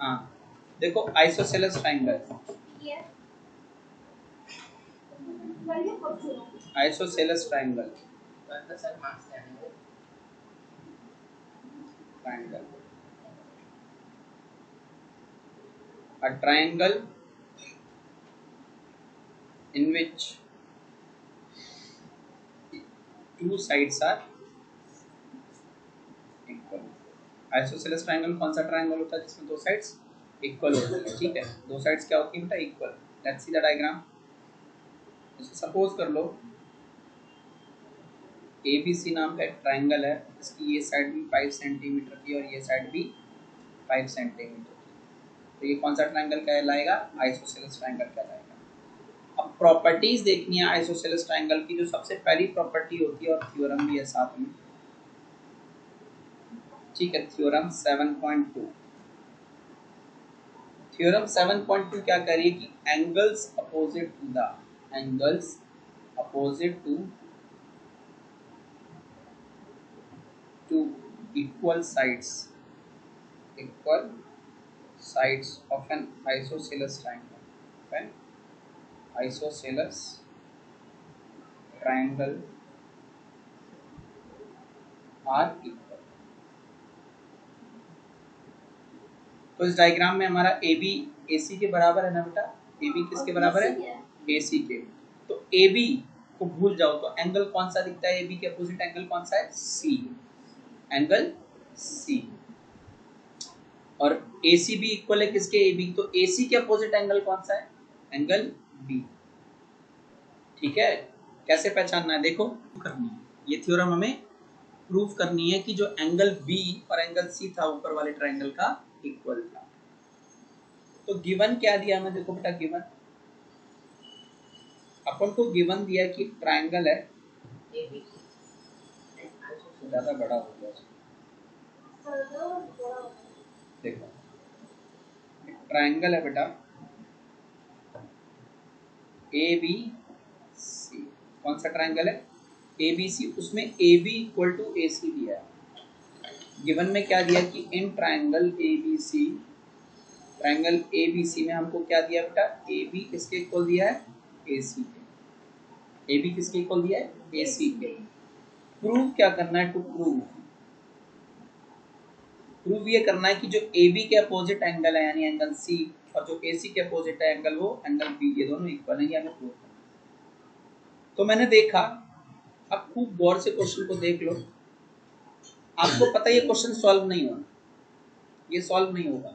हाँ देखो isosceles triangle, isosceles triangle, triangle, a triangle in which two sides are equal. Isosceles triangle कौन सा triangle होता है जिसमें दो साइड्स इक्वल होती है? ठीक है, दो साइड्स क्या होती है बेटा? Equal. Let's see the diagram. Suppose कर लो ABC नाम का एक ट्रायंगल है, इसकी ये साइड भी 5 सेंटीमीटर की और ये साइड भी 5 सेंटीमीटर की। तो ये कौन सा ट्रायंगल कहलाएगा? आइसोसेलेस ट्रायंगल कहलाएगा। अब प्रॉपर्टीज देखनी है आइसोसेलेस ट्रायंगल की। जो सबसे पहली प्रॉपर्टी होती है और थ्योरम भी है साथ में, ठीक है, थ्योरम 7.2। थ्योरम 7.2 क्या कह रही है कि angles opposite to the, angles opposite to equal sides of an isosceles triangle, an isosceles triangle are equal। तो इस डायग्राम में हमारा AB AC के बराबर है ना बेटा? AB किसके बराबर है? AC के। तो AB को भूल जाओ तो एंगल कौन सा दिखता है? AB के अपोजिट एंगल कौन सा है? C, angle C। और AC भी इक्वल है किसके? AB। तो AC के अपोजिट एंगल कौन सा है? Angle B। ठीक है, कैसे पहचानना है? देखो करनी है ये थ्योरम, हमें प्रूफ करनी है कि जो एंगल B और एंगल C था ऊपर वाले ट्रायंगल का इक्वल था। तो गिवन क्या दिया हमें? देखो बेटा, गिवन अपन को गिवन दिया कि ट्रायंगल है, ज्यादा बड़ा हो गया। देखो ट्रायंगल है बेटा ABC। कौन सा ट्रायंगल है? ABC। उसमें AB इक्वल टू AC दिया है। गिवन में क्या दिया कि in triangle ABC, triangle ABC में हमको क्या दिया बेटा? AB किसके इक्वल दिया है? AC के। AB किसके इक्वल दिया है? AC के। प्रूव क्या करना है? टू प्रूव ये करना है कि जो AB के अपोजिट एंगल है यानी एंगल C और जो AC के अपोजिट है एंगल वो एंगल B, ये दोनों इक्वल है। ये हमें प्रूव करना है। तो मैंने देखा, अब खूब गौर से क्वेश्चन को देख लो। आपको पता है ये क्वेश्चन सॉल्व नहीं होगा, ये सॉल्व नहीं होगा।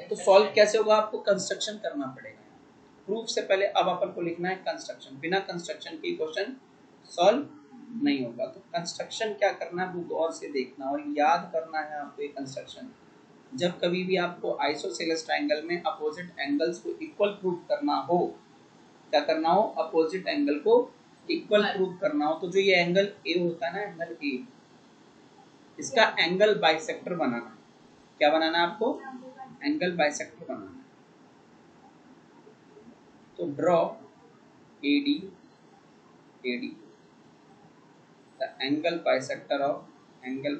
तो सॉल्व कैसे होगा? आपको कंस्ट्रक्शन करना पड़ेगा। प्रूफ से पहले अब अपन को लिखना है कंस्ट्रक्शन। बिना कंस्ट्रक्शन के क्वेश्चन सॉल्व नहीं होगा। तो कंस्ट्रक्शन क्या करना है वो गौर से देखना और याद करना है आपको ये कंस्ट्रक्शन। जब कभी भी आपको आइसोसेलेस ट्रायंगल में अपोजिट एंगल्स को इक्वल प्रूफ करना हो, क्या करना हो? अपोजिट एंगल को इक्वल प्रूफ करना हो, तो जो ये एंगल ए होता है ना, एंगल ए, इसका एंगल बाइसेक्टर बनाना है। क्या बनाना है आपको? एंगल बाइसेक्टर बनाना है। तो draw AD the angle bisector of angle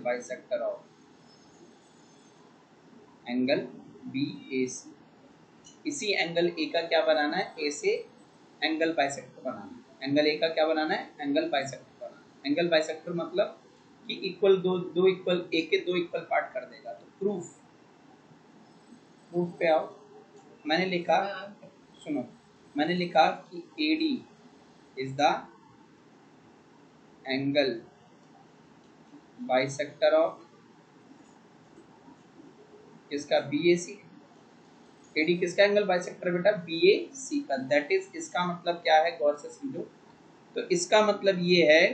BAC। इसी एंगल A का क्या बनाना है? A से एंगल बाइसेक्टर बनाना है। एंगल A का क्या बनाना है? एंगल बाइसेक्टर बनाना है। एंगल बाइसेक्टर मतलब कि इक्वल दो इक्वल A के दो इक्वल पार्ट कर देगा। तो प्रूफ पे आओ। मैंने लिखा, सुनो, मैंने लिखा कि AD is the angle bisector of किसका? BAC। AD किसका एंगल बाइसेक्टर बेटा? BAC का। दैट इज, इसका मतलब क्या है? गौर से समझो। तो इसका मतलब ये है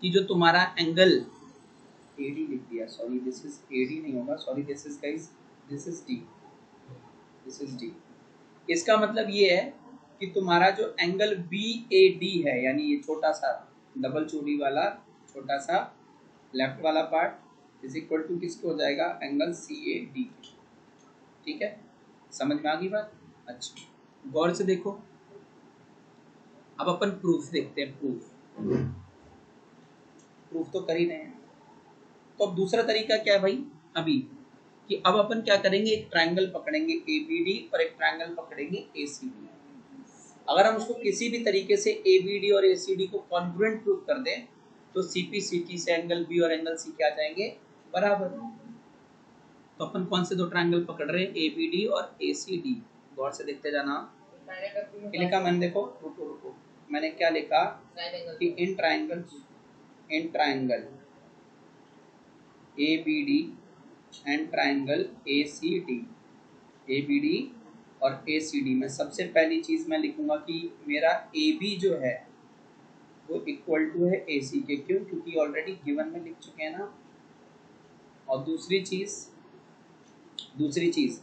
कि जो तुम्हारा एंगल AD लिख दिया, सॉरी दिस इज AD नहीं होगा, sorry this is guys, this is D, this is D। इसका मतलब ये है कि तुम्हारा जो एंगल BAD है, यानी ये छोटा सा डबल चोटी वाला छोटा सा लेफ्ट वाला पार्ट इज इक्वल टू किसको हो जाएगा? Angle CAD। ठीक है, समझ में आ गई बात? अच्छा, गौर से देखो। अब अपन प्रूफ देखते हैं। प्रूफ तो कर ही रहे हैं। तो अब दूसरा तरीका क्या है भाई? अभी कि अब अपन क्या करेंगे, एक ट्रायंगल पकड़ेंगे ABD और एक ट्रायंगल पकड़ेंगे ACD। अगर हम उसको किसी भी तरीके से ABD और ACD को कॉन्ग्रुएंट प्रूव कर दें तो CPCT से एंगल B और एंगल C क्या आ जाएंगे, बराबर। तो अपन कौन से दो ट्रायंगल पकड़ रहे हैं, ABD और ACD। गौर से देखते जाना। लिखा मैंने, देखो रुको रुको, मैंने क्या लिखा कि in triangle ABD and triangle ACD, ABD और ACD में सबसे पहली चीज मैं लिखूंगा कि मेरा AB जो है वो इक्वल टू है AC के। क्यों? क्योंकि ऑलरेडी गिवन में लिख चुके हैं ना। और दूसरी चीज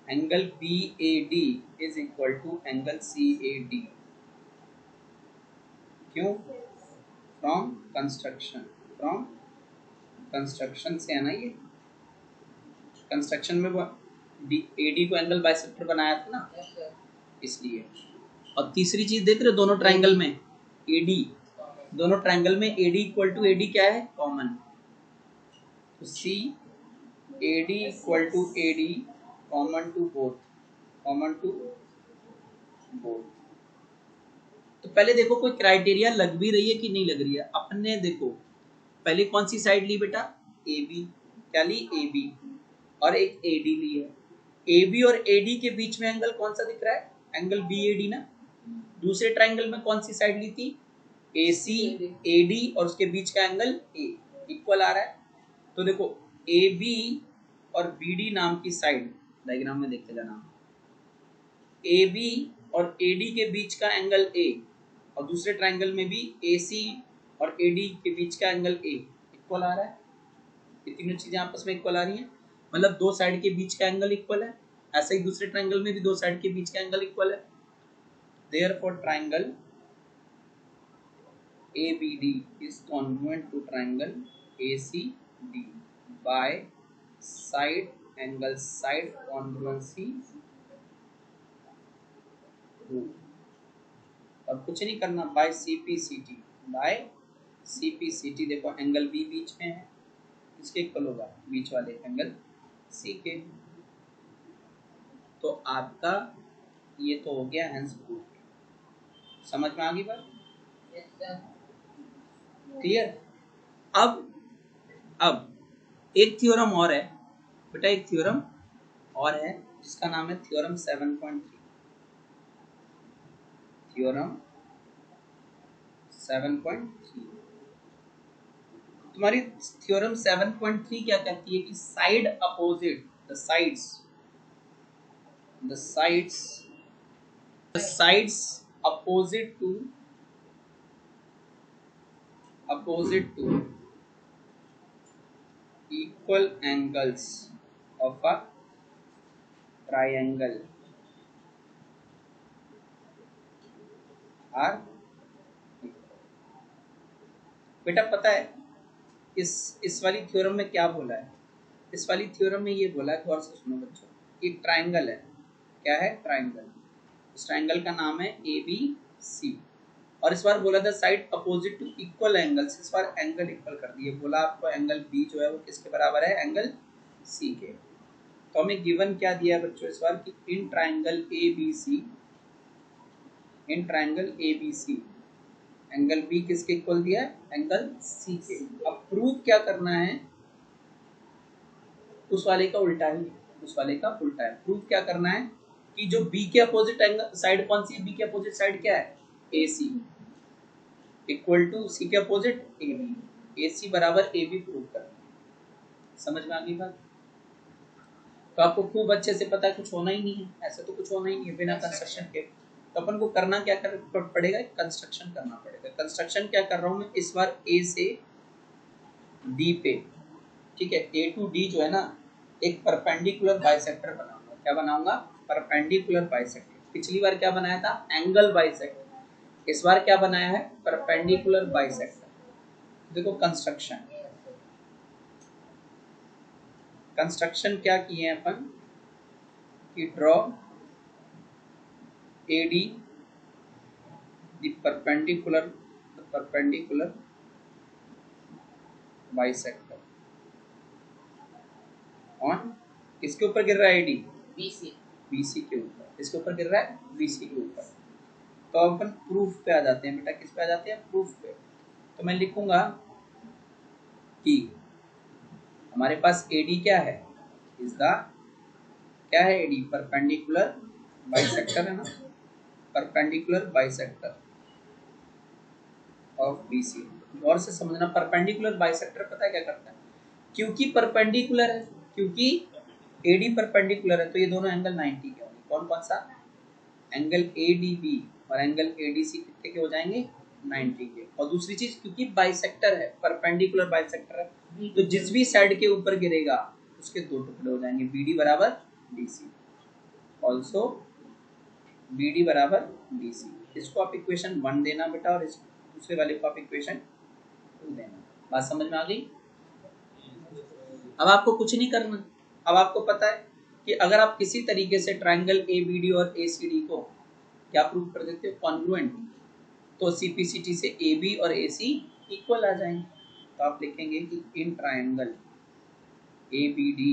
angle BAD is equal to angle CAD। क्यों? फ्रॉम कंस्ट्रक्शन से है ना, ये कंस्ट्रक्शन में AD को एंगल बाइसेक्टर बनाया था ना, इसलिए। और तीसरी चीज देख रहे हो, दोनों ट्रायंगल में AD इक्वल टू AD क्या है, कॉमन। तो CAD equal to AD common to both. तो पहले देखो कोई क्राइटेरिया लग भी रही है कि नहीं लग रही है। अपने देखो पहले कौन सी साइड ली बेटा, AB। क्या ली, AB। और एक AD ली है। AB और AD के बीच में एंगल कौन सा दिख रहा है, एंगल BAD ना। दूसरे ट्रायंगल में कौन सी साइड ली थी, AC AD और उसके बीच का एंगल A इक्वल आ रहा है। तो देखो AB और BD नाम की साइड डायग्राम में देखते जाना। AB और AD के बीच का एंगल A और दूसरे ट्रायंगल में भी AC और AD के बीच का एंगल A इक्वल आ रहा है। ये तीनों चीजें आपस में इक्वल आ रही हैं, मतलब दो साइड के बीच का एंगल इक्वल है। ऐसे ही दूसरे ट्रायंगल में भी दो साइड के बीच का एंगल इक्वल है। Therefore triangle ABD is congruent to triangle ACD by side congruency rule। और कुछ नहीं करना, बाय CPCT। देखो एंगल B बीच में है, इसके इक्वल होगा बीच वाले एंगल C के। तो आपका ये तो हो गया हैंस प्रूफ। समझ में आ गई बात, क्लियर। अब एक थ्योरम और है बेटा, एक थ्योरम और है जिसका नाम है थ्योरम 7.3। थ्योरम 7.3 तुम्हारी थ्योरम 7.3 क्या कहती है कि side opposite the sides opposite to equal angles of a triangle are बेटा पता है इस वाली थ्योरम में क्या बोला है, इस वाली थ्योरम में ये बोला है, गौर से सुनो बच्चों। एक ट्रायंगल है, क्या है, ट्रायंगल। इस ट्रायंगल का नाम है ABC और इस बार बोला था side opposite to equal angles. इस बार एंगल इक्वल कर दिए, बोला आपको एंगल B जो है वो किसके बराबर है, एंगल C के। तो हमें गिवन क्या दिया बच्चों इस बार कि in triangle ABC angle B किसके इक्वल दिया है, एंगल C के। अब प्रूव क्या करना है, उस वाले का उल्टा है। प्रूव क्या करना है कि जो B के अपोजिट एंगल साइड कौन सी है, B के अपोजिट साइड क्या है, AC इक्वल टू C के अपोजिट AB, AC बराबर AB प्रूव करना है। समझ में आ गई बात। तो आपको खूब अच्छे से पता है कुछ होना ही नहीं है, ऐसे तो कुछ होना ही नहीं है बिना कंस्ट्रक्शन के। तो अपन को करना क्या पड़ेगा, कंस्ट्रक्शन करना पड़ेगा। कंस्ट्रक्शन क्या कर रहा हूँ मैं इस बार, A से D पे, ठीक है। A to D जो है ना, एक परपेंडिकुलर बाइसेक्टर बनाऊंगा। क्या बनाऊंगा, परपेंडिकुलर बाइसेक्टर। पिछली बार क्या बनाया था, एंगल बाइसेक्टर। इस बार क्या बनाया है, परपेंडिकुलर बाइसेक्टर। देखो कंस्ट्रक्शन क्या किए हैं अपन कि draw AD the perpendicular bisector on किसके ऊपर गिर रहा है एडी? BC बीसी के ऊपर। इसके ऊपर गिर रहा है बीसी के ऊपर। तो अपन प्रूफ पे आ जाते हैं बेटा। किस पे आ जाते हैं? प्रूफ पे। तो मैं लिखूंगा कि हमारे पास एडी क्या है? इज द क्या है एडी? परपेंडिकुलर बाइसेक्टर है ना, परपेंडिकुलर बाइसेक्टर ऑफ बीसी। गौर से समझना, परपेंडिकुलर बाइसेक्टर पता है क्या करता है? क्योंकि परपेंडिकुलर है, क्योंकि एडी परपेंडिकुलर है तो ये दोनों एंगल 90 के होंगे। कौन कौन सा? एंगल एडीबी और एंगल एडीसी कितने के हो जाएंगे? 90 के। और दूसरी चीज, क्योंकि बाइसेक्टर है, परपेंडिकुलर बाइसेक्टर है, तो जिस भी साइड के ऊपर गिरेगा उसके दो टुकड़े हो जाएंगे, बीडी बराबर डीसी। ऑल्सो बीडी बराबर डीसी। इसको आप इक्वेशन 1 देना बेटा और इस दूसरे वाले को आप इक्वेशन 2 देना। बात समझ में आ गई? अब आपको कुछ नहीं करना। अब आपको पता है कि अगर आप किसी तरीके से ट्रायंगल एबीडी और एसीडी को क्या प्रूव कर देते हो? कॉन्ग्रुएंट, तो सीपीसीटी से एबी और एसी इक्वल आ जाएंगे। तो आप लिखेंगे कि in triangle ABD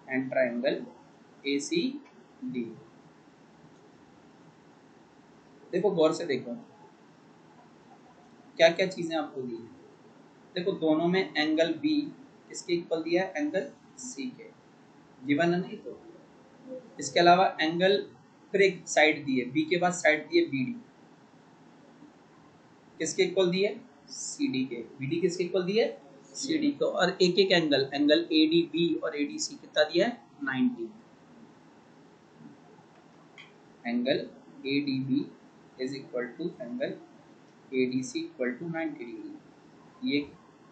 and triangle ACD. देखो गौर से देखो क्या क्या चीजें आपको दी है। देखो दोनों में एंगल बी किसके इक्वल दिया है? एंगल सी के। गिवन है नहीं? तो इसके अलावा एंगल फिर एक साइड दी है, बी के बाद साइड दी है बीडी, किसके इक्वल दी है? सीडी के। बीडी किसके इक्वल दी है? सीडी को। और एक एक एंगल, एंगल एडीबी और एडीसी कितना दिया है? 90। Angle ADB is equal to angle ADC equal to 90 degree. ये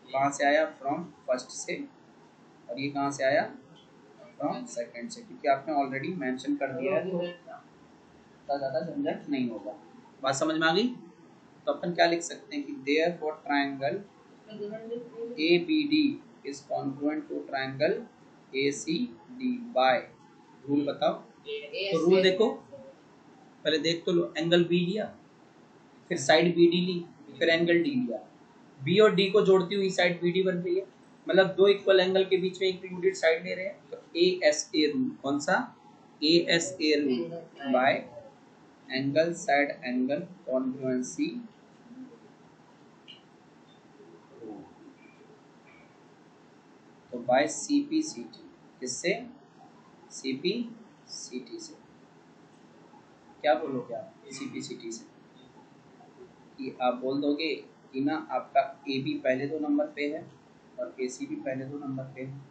कहाँ से आया? फ्रॉम फर्स्ट से। और ये कहाँ से आया? फ्रॉम सेकंड से, क्योंकि आपने ऑलरेडी मेंशन कर दिया है तो इतना ज़्यादा झंझट नहीं होगा। बात समझ में आ गई? तो अपन क्या लिख सकते हैं कि therefore triangle ABD is congruent to triangle ACD by rule. बताओ तो रूल देखो, पहले देख तो लो। एंगल बी लिया, फिर साइड बीडी ली, फिर एंगल डी लिया। बी और डी को जोड़ती हुई साइड बीडी बन रही है, मतलब दो इक्वल एंगल के बीच में एक यूनिट साइड ले रहे हैं। तो एएसए रूल। कौन सा? ASA rule by angle side angle congruency. तो बाय सीपीसीटी। किससे? सीपीसीटी से। क्या बोलोगे आप? सीपीसीटी से। कि आप बोल दोगे कि ना आपका ए बी पहले 2 नंबर पे है और ए सी भी पहले 2 नंबर पे है।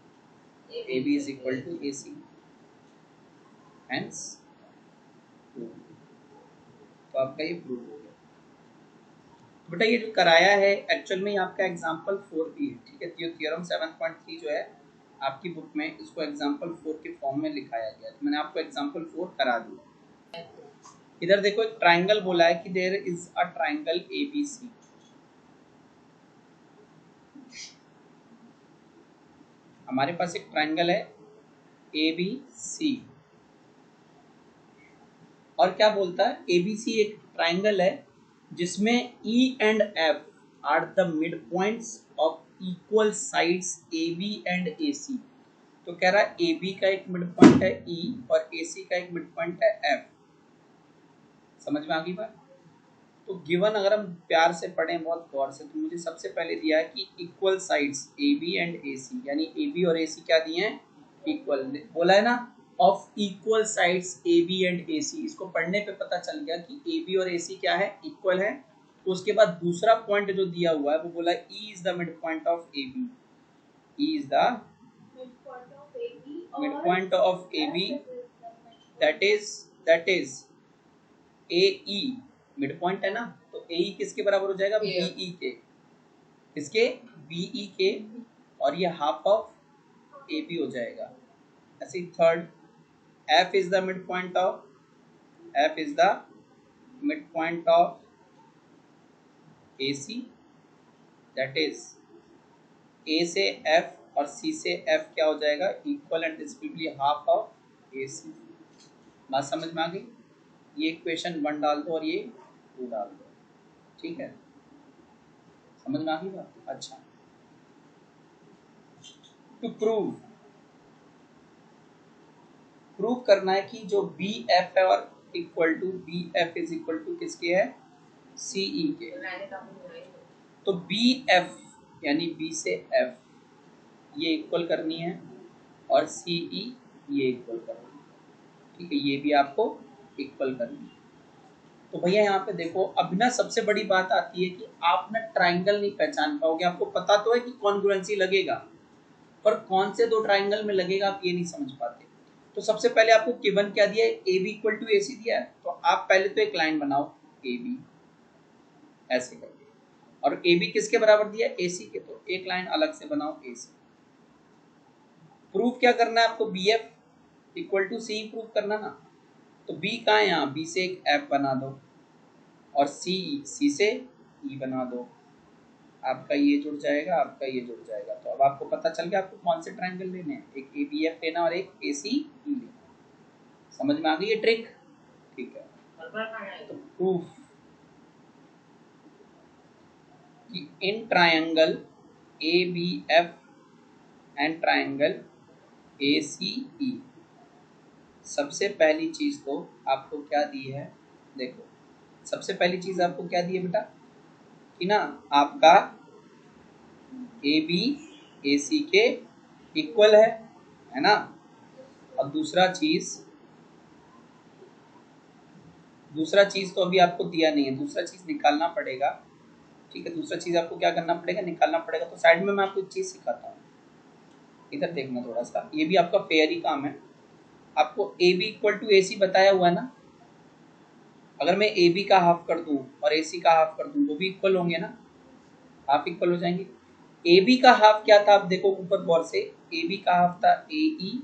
A B is equal to A C, hence तो आपका ये प्रूव हो गया। बेटा ये जो कराया है एक्चुअल में आपका एग्जाम्पल 4 भी है, ठीक है? तो थ्योरम 7.3 जो है आपकी बुक में, इसको एग्जाम्पल 4 के फॉर्म में लिखाया गया। तो मैंने आपको एग्जाम्पल 4 करा दिया। इधर देखो एक ट्राइंगल बोला है कि there is a triangle ABC. हमारे पास एक ट्राइंगल है एबीसी, और क्या बोलता है? एबीसी एक ट्राइंगल है जिसमें E and F R the mid points of equal sides AB and AC। तो कह रहा है AB का एक मिड पॉइंट है E और AC का एक मिड पॉइंट है F। समझ में आ गई बात? तो गिवन अगर हम प्यार से पढ़ें बहुत गौर से, तो मुझे सबसे पहले दिया है कि equal sides AB and AC, यानी AB और AC क्या दिए हैं? इक्वल। बोला है ना, of equal sides AB and AC। इसको पढ़ने पे पता चल गया कि AB और AC क्या है? इक्वल है। तो उसके बाद दूसरा पॉइंट जो दिया हुआ है वो बोला E is the mid point of AB। E is the mid point of AB, that is AE। Mid point है ना, तो AE किसके बराबर हो जाएगा? BE के। किसके? BE के। और ये हाफ ऑफ AB हो जाएगा। ऐसे third, F is the midpoint of AC, that is A से F और C से F क्या हो जाएगा? Equal, and this will be half of AC। बात समझ में आ गई? ये इक्वेशन 1 डाल दो और ये 2 डाल दो, ठीक है? समझ में आ गई बात? अच्छा, टू प्रूव प्रूव करना है कि जो बी एफ है और equal to B F is equal to किसके है, सीई के। तो बी एफ यानी बी से एफ ये इक्वल करनी है और सीई ये इक्वल करनी है, ठीक है, ये भी आपको इक्वल करनी है। तो भैया यहाँ पे देखो, अब ना सबसे बड़ी बात आती है कि आप ना ट्राइंगल नहीं पहचान पाओगे। आपको पता तो है कि कॉन्ग्रुएंसी लगेगा, पर कौन से दो ट्राइंगल में लगेगा आप ये नहीं समझ पाते। तो सबसे पहले आपको गिवन क्या दिया है, A B equal to A C दिया है। तो आप पहले तो एक लाइन बनाओ ए बी ऐसे करके, और ए बी किसके बराबर दिया है, ए सी के। तो एक लाइन अलग से बनाओ ए सी। प्रूफ क्या करना है आपको, B F equal to C proof करना ना। तो बी कहाँ है, यहाँ बी से एक एफ बना दो और सी से ई बना दो। आपका ये जुड़ जाएगा, आपका ये जुड़ जाएगा। तो अब आपको पता चल गया आपको कौन से ट्रायंगल लेने हैं, एक ए बी एफ लेना और एक ए सी ई लेना। समझ में आ गई ये ट्रिक, ठीक है। तो प्रूफ कि in triangle A B F and triangle A C E, सबसे पहली चीज तो आपको क्या दी है, देखो सबसे पहली चीज आपको क्या दी है बेटा, कि ना आपका ए बी ए सी के इक्वल है ना। और दूसरा चीज तो अभी आपको दिया नहीं है, दूसरा चीज निकालना पड़ेगा, ठीक है। दूसरा चीज आपको क्या करना पड़ेगा, निकालना पड़ेगा। तो साइड में मैं आपको एक चीज सिखाता हूँ, इधर देखना थोड़ा सा, ये भी आपका फेयर ही काम है। आपको ए बी इक्वल टू ए सी बताया हुआ है ना, अगर मैं ए बी का हाफ कर दूं और ए सी का हाफ कर दूं तो भी इक्वल होंगे ना, हाफ इक्वल हो जाएंगे। ए बी का हाफ क्या था, आप देखो ऊपर गौर से, ए बी का हाफ था A E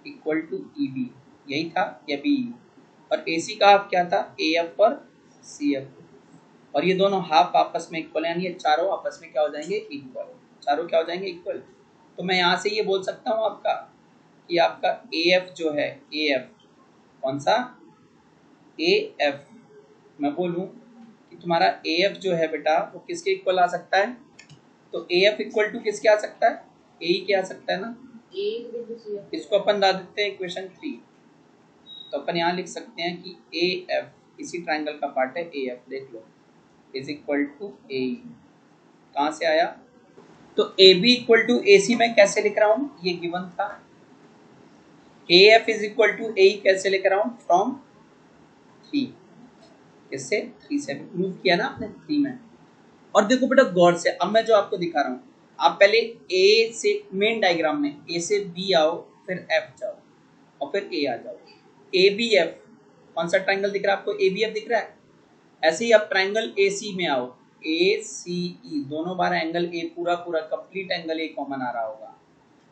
equal to E B, यही था या बी। और ए सी का हाफ क्या था, ए एफ और सी एफ। और ये दोनों हाफ आपस में इक्वल, यानी ये चारों आपस में क्या हो जाएंगे, इक्वल। चारों क्या हो जाएंगे, इक्वल। तो मैं यहाँ से ये बोल सकता हूँ आपका कि आपका ए एफ जो है, ए एफ कौन सा, ए एफ, मैं बोलूँ कि तुम्हारा ए एफ जो है बेटा वो किसके इक्वल आ सकता है। तो ए एफ इक्वल टू किसके आ सकता है, ए ही के आ सकता है ना। इसको अपन ला देते हैं इक्वेशन 3। तो अपन यहाँ लिख सकते हैं कि ए एफ इसी ट्राइंगल का पार्ट है, ए एफ देख लो इज इक्वल टू ए। कहाँ से आया, तो A B equal to A C मैं कैसे लिख रहा हूँ, ये गिवन था। A F is equal to A कैसे लिख रहा हूँ, फ्रॉम 3, इससे 3 से प्रूव किया ना आपने 3 में। और देखो बेटा गौर से, अब मैं जो आपको दिखा रहा हूँ, आप पहले ए से मेन डायग्राम में ए से बी आओ, फिर एफ जाओ और फिर ए आ जाओ। ए बी एफ कौन सा ट्राइंगल दिख रहा है आपको, ए बी एफ दिख रहा है। ऐसे ही आप ट्राइंगल ए सी में आओ, ए सी ई, दोनों बार एंगल ए पूरा कंप्लीट एंगल ए कॉमन आ रहा होगा,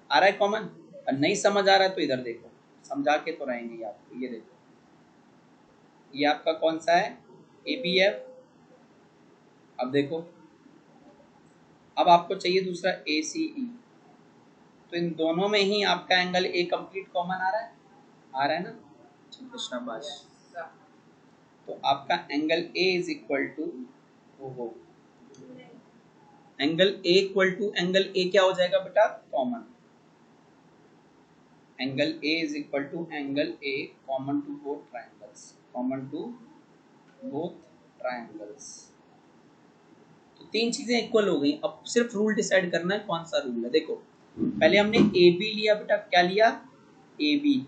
आ रहा है कॉमन। और नहीं समझ आ रहा है तो इधर देखो, समझा के तो रहेंगे आपको। ये देखो, ये आपका कौन सा है, ए बी एफ। अब देखो, अब आपको चाहिए दूसरा ए सी ई। तो इन दोनों में ही आपका एंगल ए कंप्लीट कॉमन आ रहा है ना, ठीक है, शाबाश। तो आपका angle A is equal to, वो angle A equal to angle A क्या हो जाएगा बेटा, common. Angle A is equal to angle A common to both triangles, common to both triangles. तो 3 चीजें इक्वल हो गई। अब सिर्फ रूल डिसाइड करना है कौन सा रूल है। देखो पहले हमने ए बी लिया बेटा, क्या लिया, ए बी।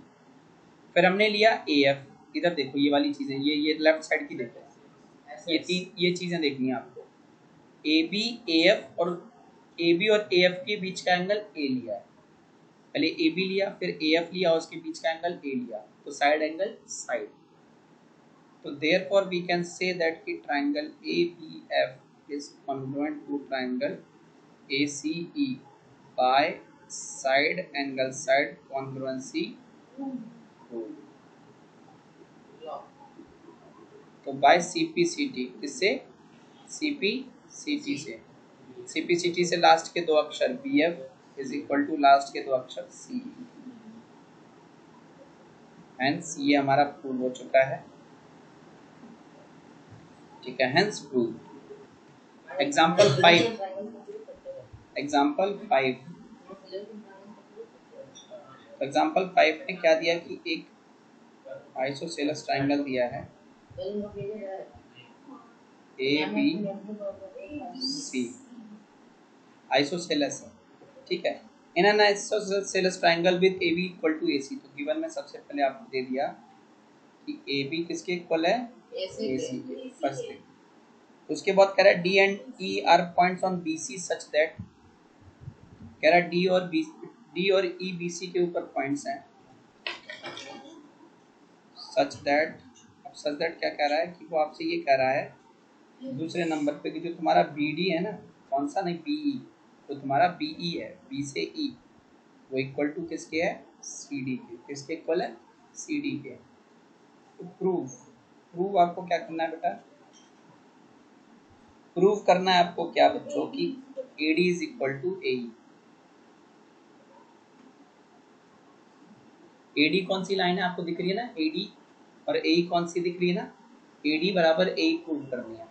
फिर हमने लिया ए एफ। इधर देखो ये वाली चीजें, ये लेफ्ट साइड की देखो, ये चीजें देखनी है आपको। ए बी ए एफ, और ए बी और ए एफ के बीच का एंगल ए लिया है। पहले ए बी लिया, फिर ए एफ लिया, और उसके बीच का एंगल ए लिया, तो साइड एंगल साइड। तो therefore we can say that कि triangle ABF is congruent to triangle ACE by side angle side congruency rule। तो by CPCT, इससे CPCT से, CPCT से लास्ट के 2 अक्षर BF is equal to last के 2 अक्षर CE। हेंस ये हमारा प्रूव हो चुका है, ठीक है। Hence prove. एग्जाम्पल 5, एग्जाम्पल 5 में क्या दिया कि एक आइसोसेलेस ट्राइंगल दिया है ए बी सी, आइसोसेलेस है, ठीक है। In an isosceles triangle with A B equal to A C, तो गिवन में सबसे पहले आपको दे दिया कि ए बी किसके इक्वल है, ए सी के, फर्स्ट थिंग। उसके बाद कह रहा है D and E are points on B C such that, कह रहा है डी और ई बी सी के ऊपर पॉइंट्स हैं, सच दैट। अब सच दैट क्या कह रहा है कि वो आपसे ये कह रहा है दूसरे नंबर पे कि जो तुम्हारा बी डी है ना, कौन सा, नहीं बी ई, तो तुम्हारा बी ई है, बी से ई, वो इक्वल टू किसके है, सी डी के। किसके इक्वल है, सी डी के। तो प्रूव आपको क्या करना है बेटा, प्रूव करना है आपको क्या बच्चों की, A D is equal to A E. AD कौन सी लाइन है आपको दिख रही है ना, एडी, और ए कौन सी दिख रही है ना, एडी बराबर ए प्रूव करनी है।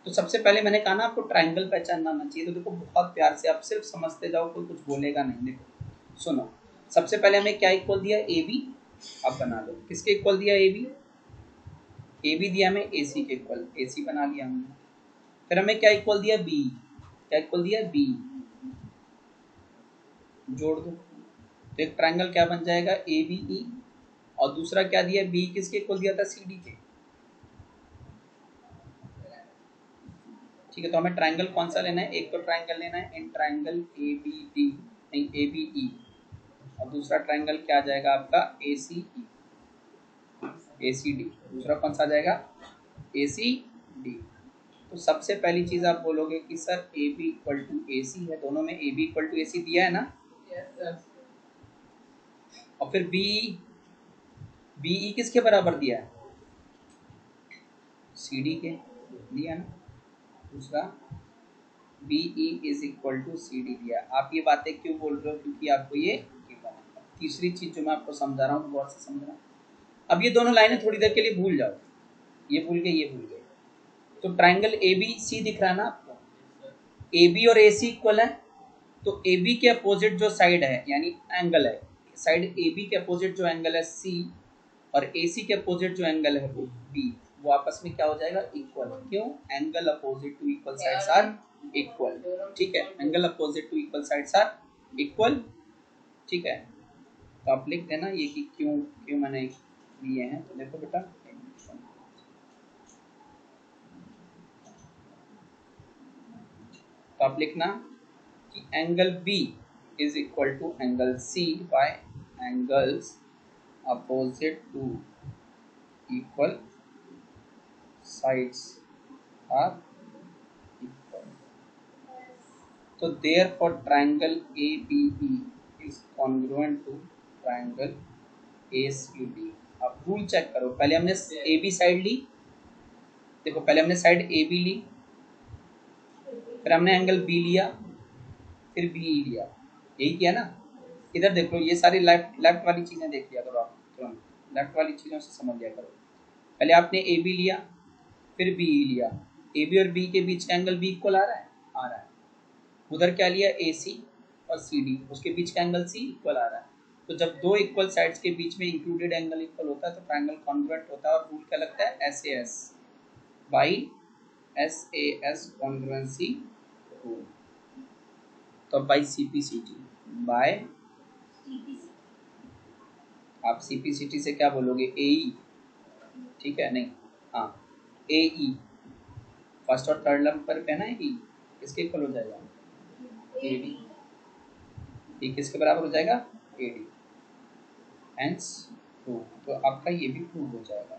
तो सबसे पहले मैंने कहा ना आपको ट्राइंगल पहचानना आना चाहिए, तो देखो बहुत प्यार से आप सिर्फ समझते जाओ, कोई कुछ बोलेगा नहीं। देखो सुनो, सबसे पहले हमें क्या इक्वल दिया, ए बी, आप बना लो किसके इक्वल दिया, ए बी दिया हमें ए सी के इक्वल, ए सी बना लिया हमने। फिर हमें क्या इक्वल दिया, बी, क्या इक्वल दिया, बी, जोड़ दो तो एक ट्रायंगल क्या बन जाएगा, ए बी ई, और दूसरा क्या दिया, बी किसके इक्वल दिया था, सी डी के। ठीक है, तो हमें ट्रायंगल कौन सा लेना है, एक तो ट्रायंगल लेना है in triangle A B D, नहीं ए बी ई, और दूसरा ट्रायंगल क्या आ जाएगा आपका, ए सी ई, ए सी डी। दूसरा कौन सा आ जाएगा, ए सी डी। तो सबसे पहली चीज आप बोलोगे कि sir A B equal to A C है, दोनों में A B equal to A C दिया है ना, और फिर बी ई किसके बराबर दिया है, सी डी के दिया ना। दूसरा B E is equal to C D दिया। आप ये बातें क्यों बोल रहे हो, क्योंकि आपको ये गिवन है। तीसरी चीज जो मैं आपको समझा रहा हूँ बहुत से समझना। अब ये दोनों लाइनें थोड़ी देर के लिए भूल जाओ, ये भूल गए, ये भूल गए। तो ट्राइंगल ए बी सी दिख रहा है ना आपको, ए बी और ए सी इक्वल है, तो ए बी के अपोजिट जो साइड है यानी एंगल है, साइड ए बी के अपोजिट जो एंगल है सी, और ए सी के अपोजिट जो एंगल है वो बी, वो आपस में क्या हो जाएगा, इक्वल। क्यों, angle opposite to equal sides are equal. ठीक है, angle opposite to equal sides are equal. ठीक है, तो आप लिख देना ये कि क्यों क्यों मैंने लिए हैं। तो देखो बेटा, तो आप लिखना कि angle B is equal to angle C by angles opposite to equal sides are equal. So therefore triangle ABE is congruent to triangle ACD. अब रूल चेक करो, पहले हमने AB साइड ली, देखो पहले हमने साइड AB ली, फिर हमने एंगल B लिया, फिर BE लिया, यही किया ना। इधर देखो ये सारी लेफ्ट वाली चीजें देख लिया करो आप, तुरंत लेफ्ट वाली चीजों से समझ लिया करो। पहले आपने AB लिया, फिर बी ई लिया, ए बी और बी के बीच का एंगल बी इक्वल आ रहा है, आ रहा है। उधर क्या लिया, ए सी और सी डी, उसके बीच का एंगल सी इक्वल आ रहा है। तो जब दो इक्वल साइड्स के बीच में इंक्लूडेड एंगल इक्वल होता है तो ट्रायंगल कॉन्ग्रुएंट होता है, और रूल क्या लगता है, S A S by S A S congruency rule. तो by C P C T, by, आप सी पी सी टी से क्या बोलोगे, ए ई, ठीक है, नहीं हाँ ए ई, फर्स्ट और थर्ड नंबर पे ना ई, किसके इक्वल हो जाएगा, ए डी, ई किसके बराबर हो जाएगा, ए डी। हेंस प्रूव, तो आपका ये भी प्रूव हो जाएगा।